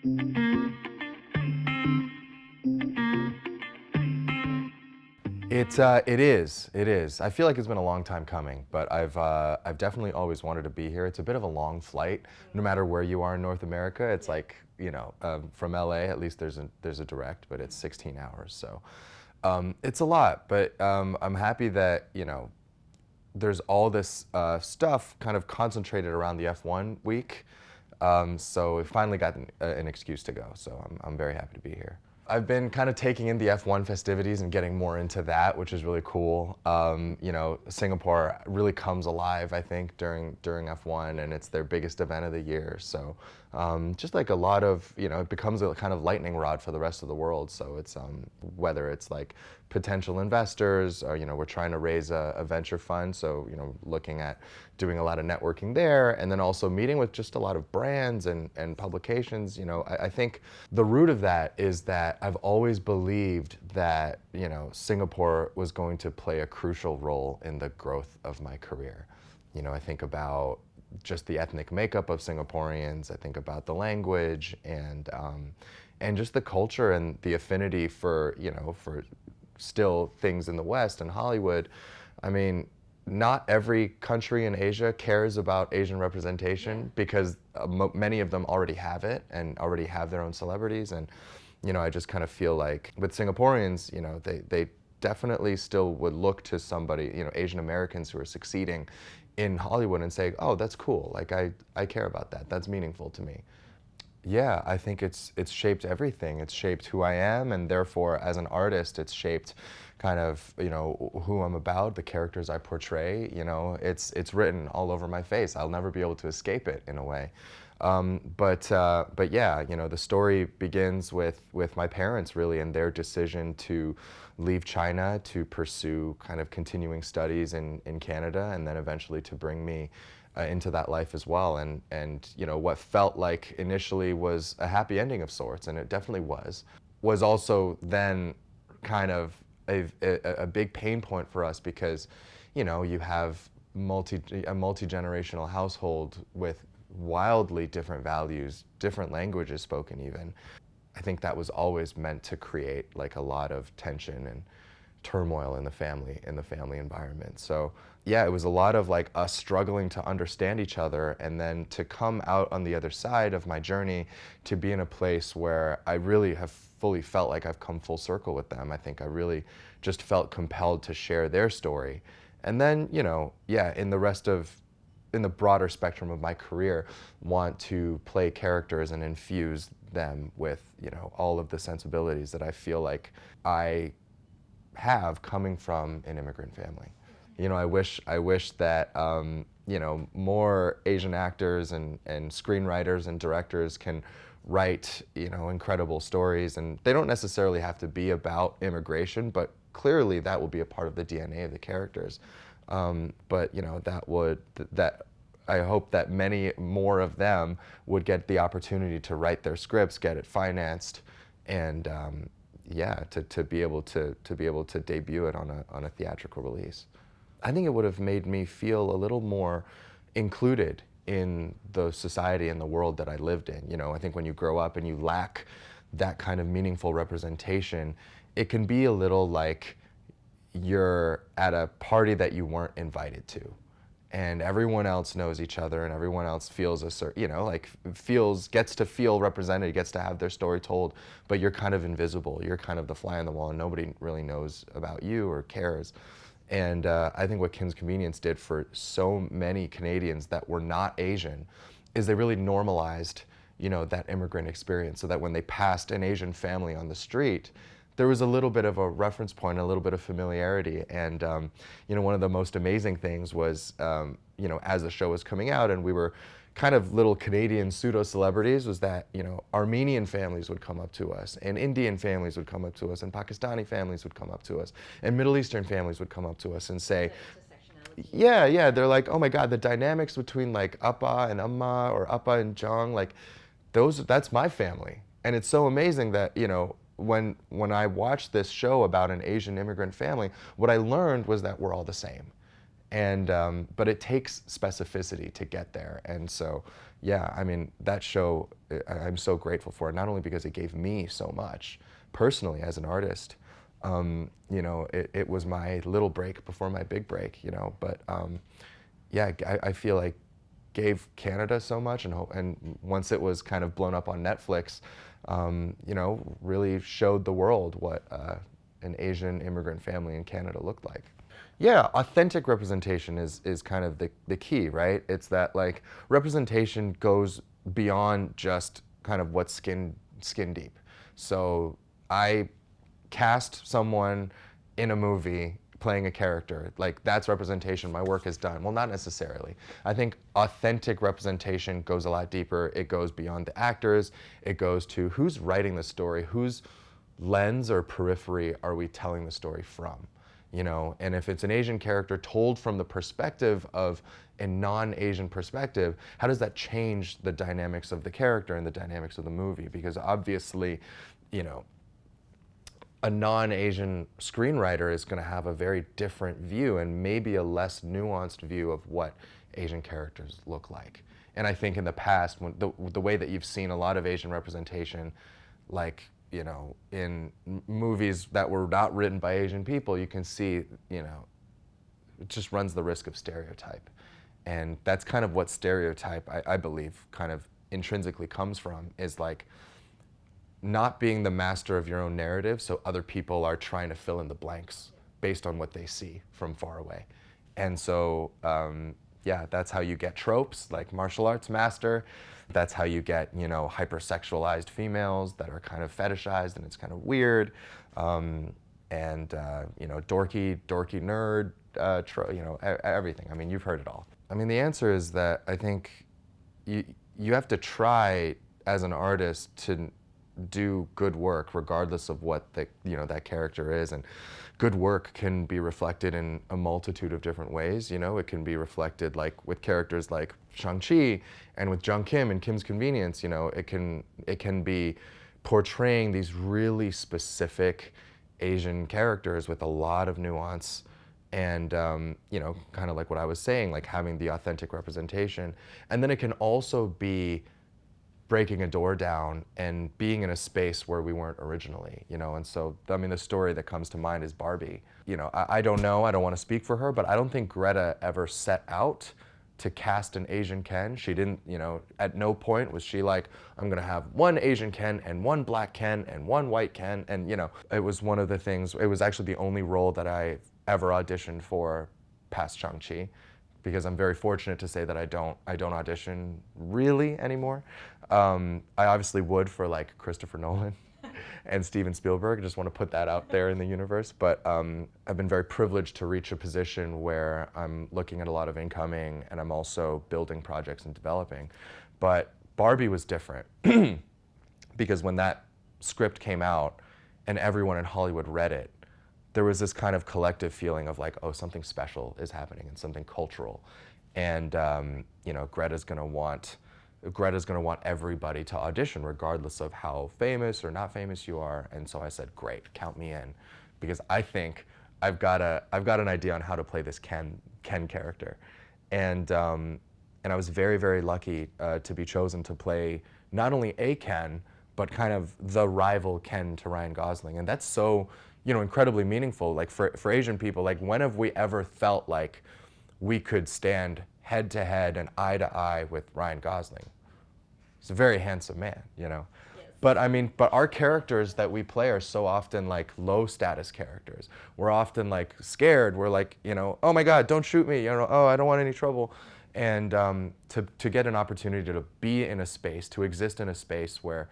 It is. It is. I feel like it's been a long time coming, but I've definitely always wanted to be here. It's a bit of a long flight, no matter where you are in North America. It's like, from LA, at least there's a direct, but it's 16 hours. So it's a lot, but I'm happy that, there's all this stuff kind of concentrated around the F1 week. So we finally got an excuse to go. So I'm very happy to be here. I've been kind of taking in the F1 festivities and getting more into that, which is really cool. Singapore really comes alive, I think, during F1, and it's their biggest event of the year. So just like a lot of, it becomes a kind of lightning rod for the rest of the world. So it's whether it's like potential investors or, we're trying to raise a venture fund. So, looking at doing a lot of networking there, and then also meeting with just a lot of brands and publications. I think the root of that is that I've always believed that, Singapore was going to play a crucial role in the growth of my career. I think about just the ethnic makeup of Singaporeans. I think about the language and just the culture and the affinity for, for still things in the West and Hollywood. I mean, not every country in Asia cares about Asian representation because many of them already have it and already have their own celebrities. And, I just kind of feel like with Singaporeans, they definitely still would look to somebody, Asian Americans who are succeeding in Hollywood and say, oh, that's cool. Like, I care about that. That's meaningful to me. Yeah, I think it's shaped everything. It's shaped who I am, and therefore, as an artist, it's shaped kind of, who I'm about, the characters I portray. It's written all over my face. I'll never be able to escape it in a way. But yeah, the story begins with my parents really and their decision to leave China to pursue kind of continuing studies in Canada, and then eventually to bring me into that life as well. And what felt like initially was a happy ending of sorts, and it definitely was also then kind of a big pain point for us because, you have a multi-generational household with wildly different values, different languages spoken even. I think that was always meant to create like a lot of tension and turmoil in the family environment. So yeah, it was a lot of like us struggling to understand each other, and then to come out on the other side of my journey to be in a place where I really have fully felt like I've come full circle with them. I think I really just felt compelled to share their story. And then, yeah, in the broader spectrum of my career, want to play characters and infuse them with, all of the sensibilities that I feel like I have coming from an immigrant family. I wish that, more Asian actors and screenwriters and directors can write, incredible stories. And they don't necessarily have to be about immigration, but clearly that will be a part of the DNA of the characters. But, that I hope that many more of them would get the opportunity to write their scripts, get it financed, and yeah, to be able to debut it on a theatrical release. I think it would have made me feel a little more included in the society and the world that I lived in. I think when you grow up and you lack that kind of meaningful representation, it can be a little like you're at a party that you weren't invited to, and everyone else knows each other, and everyone else feels gets to feel represented, gets to have their story told, but you're kind of invisible. You're kind of the fly on the wall, and nobody really knows about you or cares. And I think what Kim's Convenience did for so many Canadians that were not Asian is they really normalized, that immigrant experience, so that when they passed an Asian family on the street, there was a little bit of a reference point, a little bit of familiarity. And one of the most amazing things was, as the show was coming out and we were kind of little Canadian pseudo-celebrities, was that, Armenian families would come up to us, and Indian families would come up to us, and Pakistani families would come up to us, and Middle Eastern families would come up to us and say, yeah, they're like, oh my God, the dynamics between like Appa and Amma or Appa and Jong, like that's my family. And it's so amazing that, when I watched this show about an Asian immigrant family, what I learned was that we're all the same. And but it takes specificity to get there. And so, yeah, I mean, that show, I'm so grateful for it, not only because it gave me so much personally as an artist. You know, it was my little break before my big break, you know, but yeah, I feel like gave Canada so much, and once it was kind of blown up on Netflix, you know, really showed the world what an Asian immigrant family in Canada looked like. Yeah, authentic representation is kind of the key, right? It's that like representation goes beyond just kind of what's skin deep. So I cast someone in a movie playing a character, like that's representation, my work is done. Well, not necessarily. I think authentic representation goes a lot deeper. It goes beyond the actors. It goes to who's writing the story, whose lens or periphery are we telling the story from? You know, and if it's an Asian character told from the perspective of a non-Asian perspective, how does that change the dynamics of the character and the dynamics of the movie? Because obviously, you know, a non-Asian screenwriter is going to have a very different view and maybe a less nuanced view of what Asian characters look like. And I think in the past, when the way that you've seen a lot of Asian representation, like, you know, in movies that were not written by Asian people, you can see, you know, it just runs the risk of stereotype. And that's kind of what stereotype, I believe, kind of intrinsically comes from, is like not being the master of your own narrative, so other people are trying to fill in the blanks based on what they see from far away. And so, yeah, that's how you get tropes like martial arts master. That's how you get, you know, hypersexualized females that are kind of fetishized and it's kind of weird. You know, dorky nerd, you know, everything. I mean, you've heard it all. I mean, the answer is that I think you have to try as an artist to do good work regardless of what the, you know, that character is. And good work can be reflected in a multitude of different ways. You know, it can be reflected like with characters like Shang-Chi and with Jung Kim in Kim's Convenience. You know, it can be portraying these really specific Asian characters with a lot of nuance and you know, kind of like what I was saying, like having the authentic representation. And then it can also be breaking a door down and being in a space where we weren't originally, you know. And so, I mean, the story that comes to mind is Barbie. You know, I don't know, I don't want to speak for her, but I don't think Greta ever set out to cast an Asian Ken. She didn't, you know, at no point was she like, I'm gonna have one Asian Ken and one black Ken and one white Ken. And, you know, it was one of the things, it was actually the only role that I ever auditioned for past Shang-Chi, because I'm very fortunate to say that I don't audition really anymore. I obviously would for like Christopher Nolan and Steven Spielberg. I just want to put that out there in the universe. But I've been very privileged to reach a position where I'm looking at a lot of incoming and I'm also building projects and developing. But Barbie was different because when that script came out and everyone in Hollywood read it, there was this kind of collective feeling of like, oh, something special is happening and something cultural. And you know, Greta's gonna want everybody to audition regardless of how famous or not famous you are. And so I said, great, count me in, because I think I've got an idea on how to play this Ken character. And I was very, very lucky to be chosen to play not only a Ken, but kind of the rival Ken to Ryan Gosling. And that's so, you know, incredibly meaningful. Like for Asian people, like when have we ever felt like we could stand head to head and eye to eye with Ryan Gosling? He's a very handsome man, you know. Yes. But I mean, but our characters that we play are so often like low status characters. We're often like scared. We're like, you know, oh my God, don't shoot me. You know, oh, I don't want any trouble. And to get an opportunity to be in a space, to exist in a space where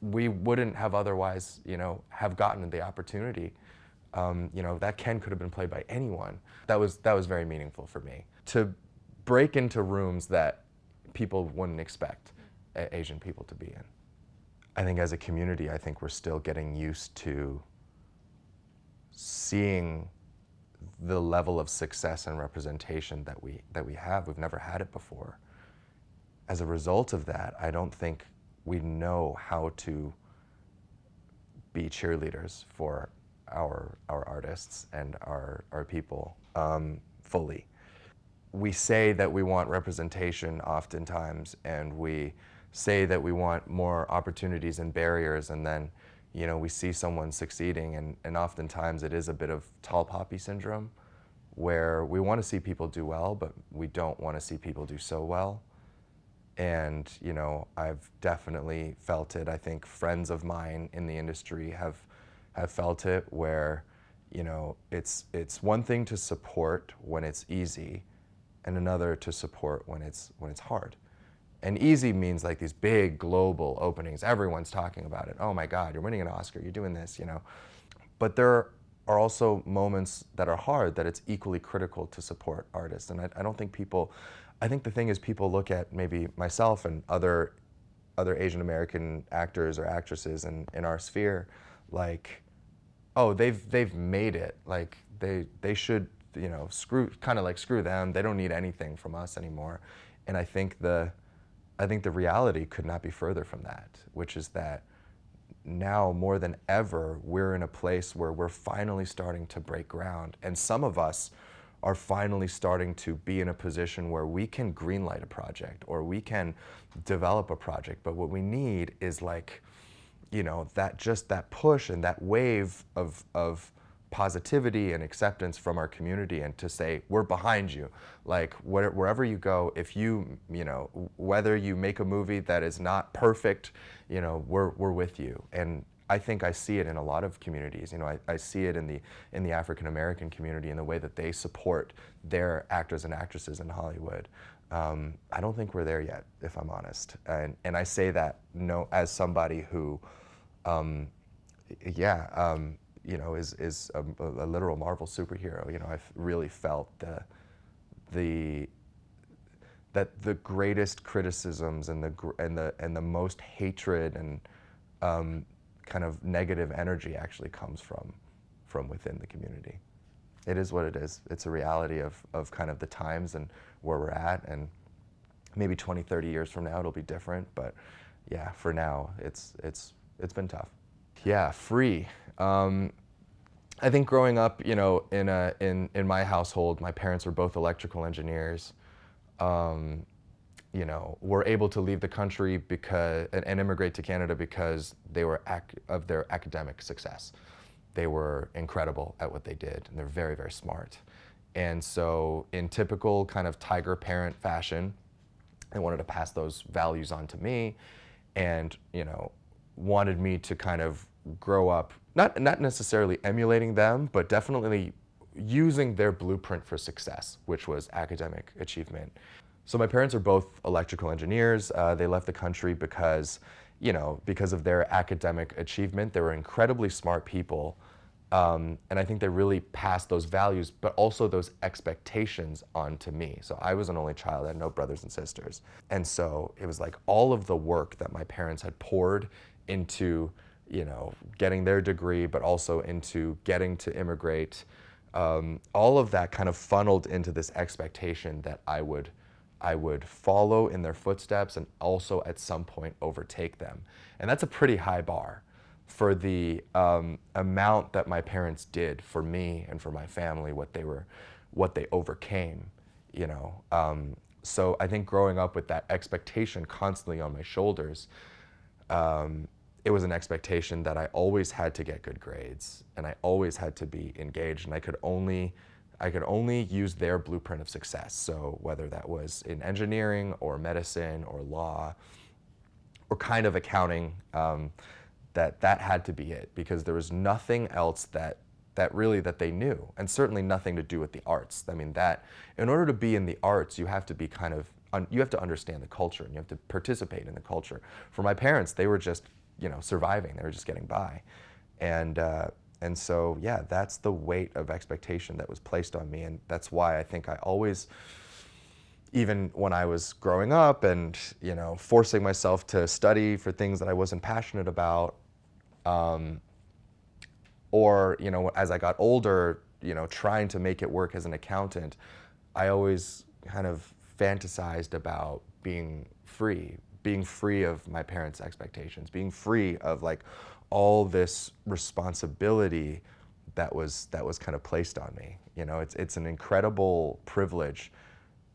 we wouldn't have otherwise, you know, have gotten the opportunity. You know, that Ken could have been played by anyone. That was very meaningful for me. To break into rooms that people wouldn't expect Asian people to be in. I think as a community, I think we're still getting used to seeing the level of success and representation that we have. We've never had it before. As a result of that, I don't think we know how to be cheerleaders for our artists and our people fully. We say that we want representation oftentimes, and we say that we want more opportunities and barriers, and then, you know, we see someone succeeding, and oftentimes it is a bit of tall poppy syndrome, where we want to see people do well, but we don't want to see people do so well. And, you know, I've definitely felt it. I think friends of mine in the industry have felt it, where, you know, it's one thing to support when it's easy, and another to support when it's hard. And easy means like these big global openings. Everyone's talking about it. Oh my God, you're winning an Oscar, you're doing this, you know. But there are also moments that are hard that it's equally critical to support artists. And I don't think people, I think the thing is people look at maybe myself and other Asian American actors or actresses in our sphere like, oh, they've made it. Like they should, you know, screw them. They don't need anything from us anymore. And I think the reality could not be further from that, which is that now more than ever, we're in a place where we're finally starting to break ground. And some of us are finally starting to be in a position where we can greenlight a project or we can develop a project. But what we need is like, you know, that push and that wave of positivity and acceptance from our community, and to say, we're behind you. Like wherever you go, if you know, whether you make a movie that is not perfect, you know, we're with you. And I think I see it in a lot of communities. You know, I see it in the African American community, in the way that they support their actors and actresses in Hollywood. I don't think we're there yet, if I'm honest. And I say that as somebody who, you know, is a literal Marvel superhero. You know, I've really felt that the greatest criticisms and the most hatred and kind of negative energy actually comes from within the community. It is what it is. It's a reality of kind of the times and where we're at, and maybe 20, 30 years from now it'll be different, but yeah, for now it's been tough. Yeah, free. I think growing up, you know, in my household, my parents were both electrical engineers. You know, were able to leave the country and immigrate to Canada because they were of their academic success. They were incredible at what they did, and they're very, very smart. And so in typical kind of tiger parent fashion, they wanted to pass those values on to me, and, you know, wanted me to kind of grow up, not necessarily emulating them, but definitely using their blueprint for success, which was academic achievement. So my parents are both electrical engineers. They left the country because, you know, because of their academic achievement. They were incredibly smart people. And I think they really passed those values, but also those expectations on to me. So I was an only child, I had no brothers and sisters. And so it was like all of the work that my parents had poured into, you know, getting their degree, but also into getting to immigrate, all of that kind of funneled into this expectation that I would follow in their footsteps and also at some point overtake them. And that's a pretty high bar for the amount that my parents did for me and for my family, what they overcame, you know. So I think growing up with that expectation constantly on my shoulders, it was an expectation that I always had to get good grades, and I always had to be engaged, and I could only use their blueprint of success. So whether that was in engineering or medicine or law or kind of accounting, that had to be it, because there was nothing else that they knew, and certainly nothing to do with the arts. I mean, that in order to be in the arts, you have to be you have to understand the culture, and you have to participate in the culture. For my parents, they were just, you know, surviving. They were just getting by. And so, yeah, that's the weight of expectation that was placed on me. And that's why I think I always, even when I was growing up and, you know, forcing myself to study for things that I wasn't passionate about, or, you know, as I got older, you know, trying to make it work as an accountant, I always kind of fantasized about being free of my parents' expectations, being free of like all this responsibility that was kind of placed on me. You know, it's an incredible privilege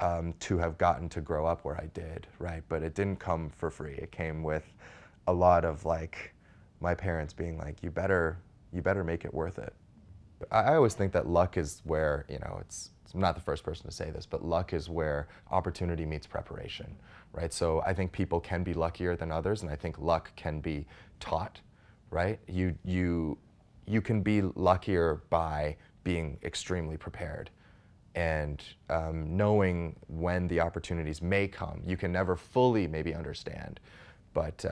to have gotten to grow up where I did, right? But it didn't come for free. It came with a lot of like my parents being like, you better make it worth it. I always think that luck is where, you know, I'm not the first person to say this, but luck is where opportunity meets preparation, right? So I think people can be luckier than others, and I think luck can be taught, right? You can be luckier by being extremely prepared and knowing when the opportunities may come. You can never fully maybe understand, but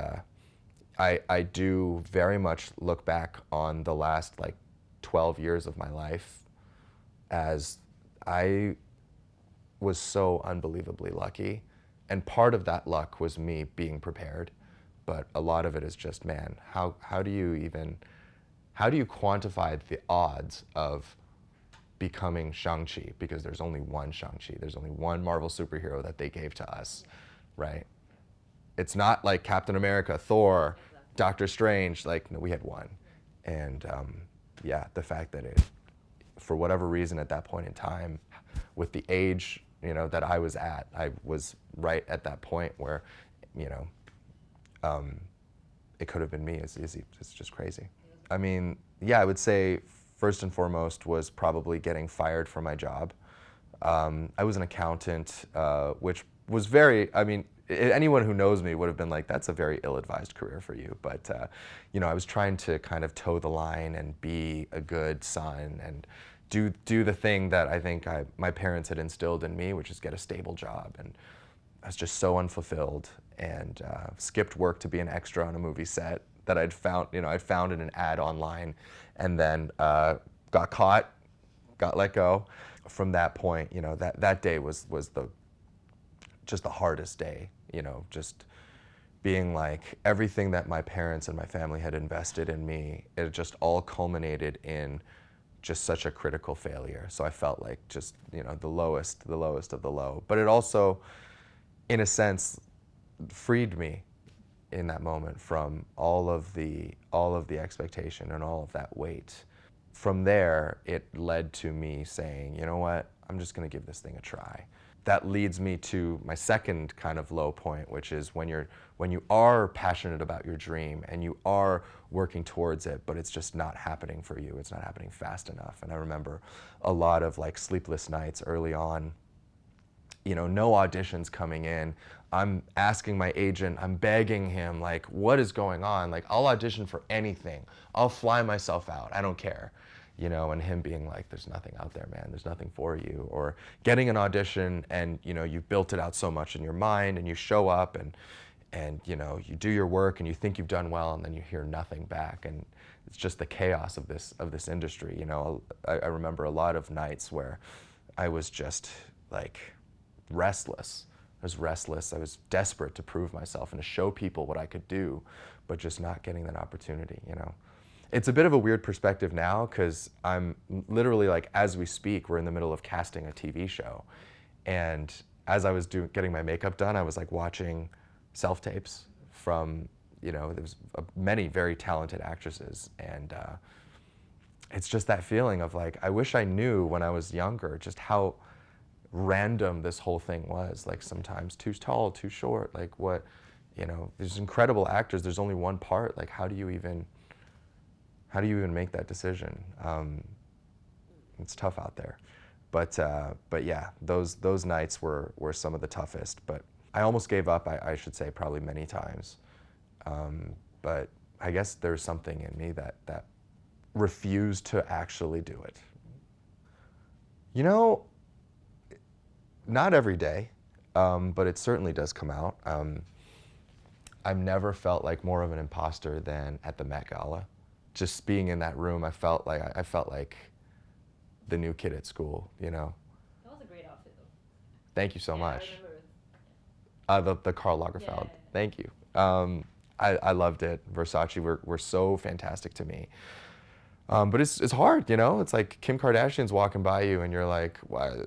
I do very much look back on the last like 12 years of my life as I was so unbelievably lucky. And part of that luck was me being prepared. But a lot of it is just, man, how do you quantify the odds of becoming Shang-Chi? Because there's only one Shang-Chi. There's only one Marvel superhero that they gave to us, right? It's not like Captain America, Thor, Doctor Strange. Like, no, we had one. And yeah, the fact that it, for whatever reason at that point in time, with the age, you know, that I was right at that point where, you know, it could have been me. It's just crazy. I mean, yeah, I would say first and foremost was probably getting fired from my job. I was an accountant, which was very, I mean, anyone who knows me would have been like, that's a very ill-advised career for you. But, you know, I was trying to kind of toe the line and be a good son and do the thing that I think my parents had instilled in me, which is get a stable job. And I was just so unfulfilled and skipped work to be an extra on a movie set that I'd found in an ad online, and then got caught, got let go. From that point, you know, that day was just the hardest day, you know, just being like everything that my parents and my family had invested in me, it just all culminated in just such a critical failure. So I felt like just, you know, the lowest of the low. But it also, in a sense, freed me in that moment from all of the expectation and all of that weight. From there, it led to me saying, you know what, I'm just gonna give this thing a try. That leads me to my second kind of low point, which is when you are passionate about your dream and you are working towards it, but it's just not happening for you. It's not happening fast enough. And I remember a lot of like sleepless nights early on, you know, no auditions coming in. I'm asking my agent, I'm begging him, like, what is going on? Like, I'll audition for anything. I'll fly myself out. I don't care. You know, and him being like, there's nothing out there, man. There's nothing for you. Or getting an audition and, you know, you've built it out so much in your mind and you show up and you know, you do your work and you think you've done well and then you hear nothing back. And it's just the chaos of this industry. You know, I remember a lot of nights where I was just like restless. I was restless. I was desperate to prove myself and to show people what I could do, but just not getting that opportunity, you know. It's a bit of a weird perspective now because I'm literally like, as we speak, we're in the middle of casting a TV show. And as I was getting my makeup done, I was like watching self-tapes from, you know, there was many very talented actresses. And it's just that feeling of like, I wish I knew when I was younger just how random this whole thing was. Like sometimes too tall, too short, like what, you know, there's incredible actors, there's only one part. Like how do you even make that decision? It's tough out there. But yeah, those nights were some of the toughest. But I almost gave up, I should say, probably many times. But I guess there's something in me that refused to actually do it. You know, not every day, but it certainly does come out. I've never felt like more of an imposter than at the Met Gala. Just being in that room, I felt like the new kid at school, you know. That was a great outfit, though. Thank you so much. I remember. The Karl Lagerfeld. Yeah. Thank you. I loved it. Versace were so fantastic to me. But it's hard, you know. It's like Kim Kardashian's walking by you, and you're like, well,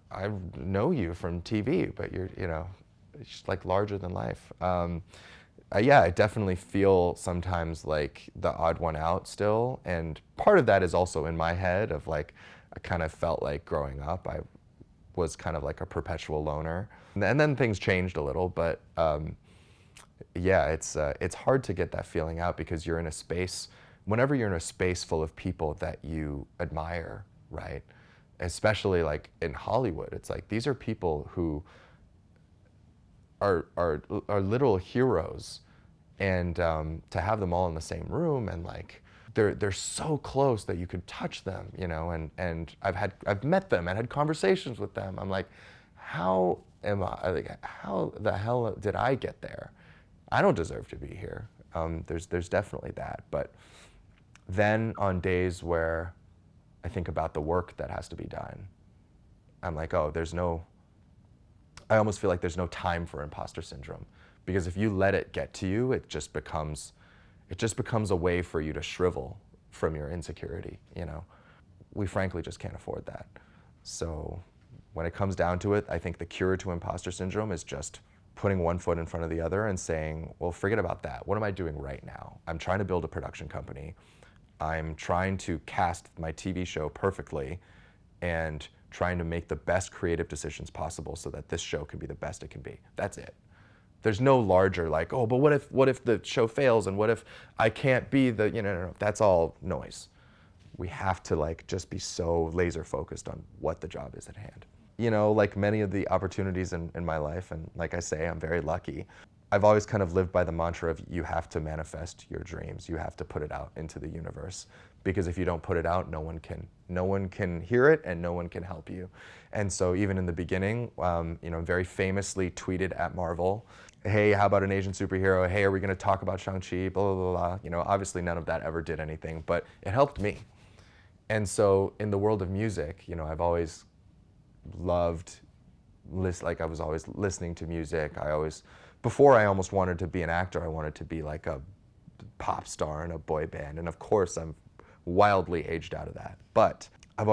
I know you from TV, but you're, you know, it's just like larger than life. Yeah, I definitely feel sometimes like the odd one out still, and part of that is also in my head of like I kind of felt like growing up I was kind of like a perpetual loner, and then things changed a little, but yeah, it's hard to get that feeling out because you're in a space. Whenever you're in a space full of people that you admire, right? Especially like in Hollywood, it's like these are people who are literal heroes, and to have them all in the same room and like they're so close that you could touch them, you know, and I've met them and had conversations with them. I'm like, how am I like how the hell did I get there? I don't deserve to be here. There's definitely that, but then on days where I think about the work that has to be done, I'm like, oh, I almost feel like there's no time for imposter syndrome, because if you let it get to you, it just becomes a way for you to shrivel from your insecurity, you know. We frankly just can't afford that. So when it comes down to it, I think the cure to imposter syndrome is just putting one foot in front of the other and saying, well, forget about that. What am I doing right now? I'm trying to build a production company. I'm trying to cast my TV show perfectly and trying to make the best creative decisions possible so that this show can be the best it can be. That's it. There's no larger like, oh, but what if the show fails and what if I can't be the, no. That's all noise. We have to like just be so laser focused on what the job is at hand. You know, like many of the opportunities in my life, and like I say, I'm very lucky. I've always kind of lived by the mantra of you have to manifest your dreams. You have to put it out into the universe, because if you don't put it out, no one can hear it and no one can help you. And so even in the beginning, very famously tweeted at Marvel, hey, how about an Asian superhero? Hey, are we going to talk about Shang-Chi? Blah, blah, blah, blah. Obviously none of that ever did anything, but it helped me. And so in the world of music, I've always loved, I was always listening to music. Before I almost wanted to be an actor, I wanted to be like a pop star in a boy band. And of course, I'm wildly aged out of that. But I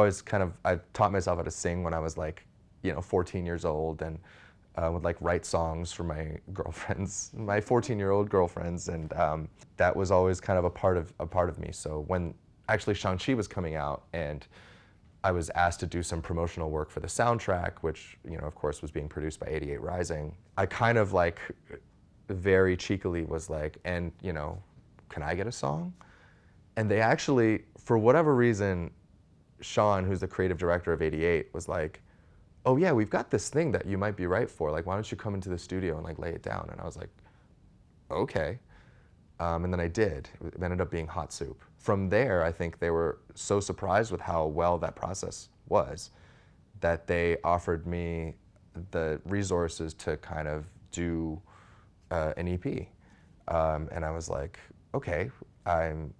taught myself how to sing when I was like, 14 years old, and would like write songs for my girlfriends, my 14-year-old girlfriends. And that was always kind of a part of me. So when actually Shang-Chi was coming out and I was asked to do some promotional work for the soundtrack, which, of course, was being produced by 88 Rising. I kind of like very cheekily was like, and, can I get a song? And they actually, for whatever reason, Sean, who's the creative director of 88, was like, oh yeah, we've got this thing that you might be right for. Like, why don't you come into the studio and like lay it down? And I was like, okay. And then I did. It ended up being hot soup. From there, I think they were so surprised with how well that process was that they offered me the resources to kind of do an EP. And I was like, okay, I'm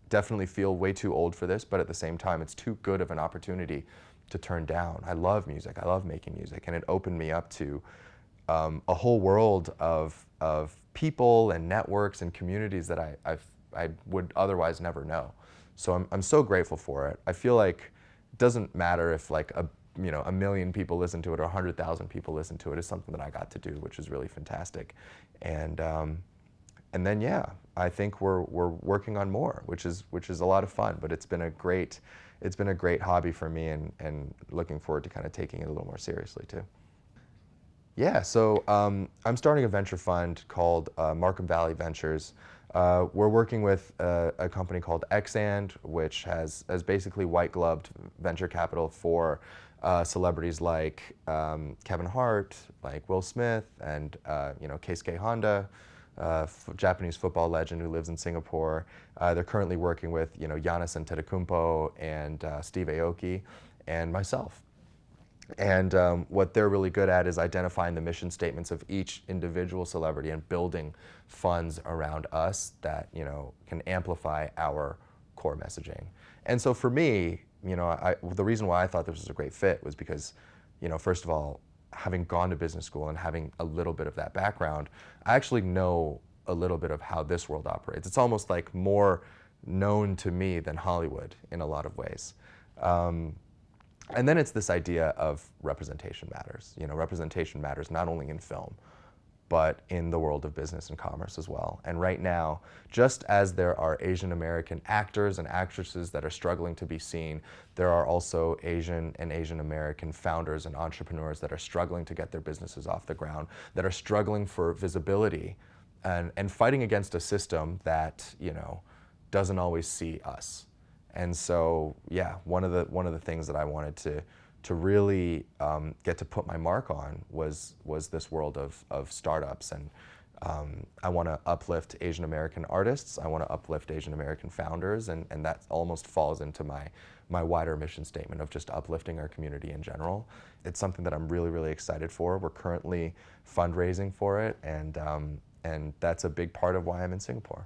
definitely feel way too old for this, but at the same time, it's too good of an opportunity to turn down. I love music. I love making music. And it opened me up to a whole world of people and networks and communities that I would otherwise never know. So I'm so grateful for it. I feel like it doesn't matter if like a million people listen to it or 100,000 people listen to it. It's something that I got to do, which is really fantastic. And then yeah, I think we're working on more, which is a lot of fun. But it's been a great hobby for me, and looking forward to kind of taking it a little more seriously too. Yeah, so I'm starting a venture fund called Markham Valley Ventures. We're working with a company called Xand, which has basically white-gloved venture capital for celebrities like Kevin Hart, like Will Smith, and Keisuke Honda, Japanese football legend who lives in Singapore. They're currently working with Giannis Antetokounmpo and Steve Aoki, and myself. And what they're really good at is identifying the mission statements of each individual celebrity and building funds around us that can amplify our core messaging. And so for me, the reason why I thought this was a great fit was because, first of all, having gone to business school and having a little bit of that background, I actually know a little bit of how this world operates. It's almost like more known to me than Hollywood in a lot of ways. And then it's this idea of representation matters. Representation matters not only in film, but in the world of business and commerce as well. And right now, just as there are Asian American actors and actresses that are struggling to be seen, there are also Asian and Asian American founders and entrepreneurs that are struggling to get their businesses off the ground, that are struggling for visibility and fighting against a system that, you know, doesn't always see us. And so, yeah, one of the things that I wanted to really get to put my mark on was this world of startups. And I want to uplift Asian American artists. I want to uplift Asian American founders, and that almost falls into my wider mission statement of just uplifting our community in general. It's something that I'm really, really excited for. We're currently fundraising for it, and that's a big part of why I'm in Singapore.